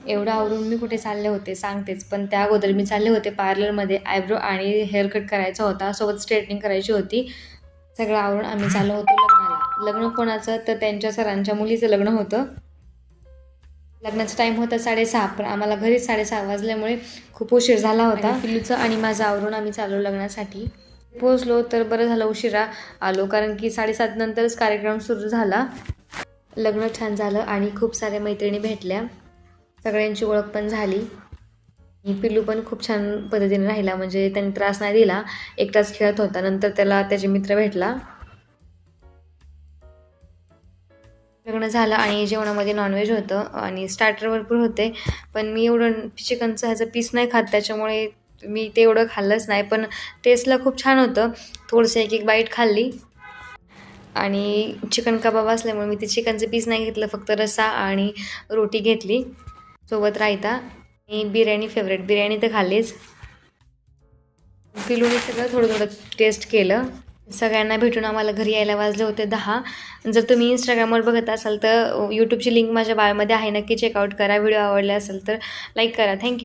एवढं आवरून मी कुठे चालले होते सांगतेच, पण त्या अगोदर मी चालले होते पार्लरमध्ये आयब्रो आणि हेअर कट करायचा होता, सोबत स्ट्रेटनिंग करायची होती. सगळं आवरून आम्ही चाललो होतो लग्नाला. लग्न कोणाचं? तर त्यांच्या सरांच्या मुलीचं लग्न होतं. लग्नाचा टाईम होता 6:30, पण आम्हाला घरी 6:30 वाजल्यामुळे खूप उशीर झाला होता. पिल्लूचं आणि माझं आवरून आम्ही चाललो लग्नासाठी. पोहोचलो तर बरं झालं उशिरा आलो, कारण की 7:30 नंतरच कार्यक्रम सुरू झाला. लग्न छान झालं आणि खूप साऱ्या मैत्रिणी भेटल्या, सगळ्यांची ओळख पण झाली. पिल्लू पण खूप छान पद्धतीने राहिला, म्हणजे त्यांनी त्रास नाही दिला, एकटाच खेळत होता. नंतर त्याला त्याचे मित्र भेटला. लग्न झालं आणि जेवणामध्ये नॉनव्हेज होतं आणि स्टार्टर भरपूर होते, पण मी एवढं चिकनचं ह्याचं पीस नाही खात, त्याच्यामुळे मी ते एवढं खाल्लंच नाही. पण टेस्टला खूप छान होतं. थोडंसं एक एक बाईट खाल्ली आणि चिकन कबाब असल्यामुळे मी ते चिकनचं पीस नाही घेतलं, फक्त रस्सा आणि रोटी घेतली, सोबत रायता. आणि बिर्याणी फेवरेट, बिर्याणी तर खाल्लीच. पिलूने सगळं थोडं थोडं टेस्ट केलं. सगळ्यांना भेटून आम्हाला घरी यायला वाजले होते 10. जर तुम्ही इंस्टाग्रामवर बघत असाल तर यूट्यूबची लिंक माझ्या बायोमध्ये आहे, नक्की चेकआउट करा. व्हिडिओ आवडला असेल तर लाईक करा. थँक्यू.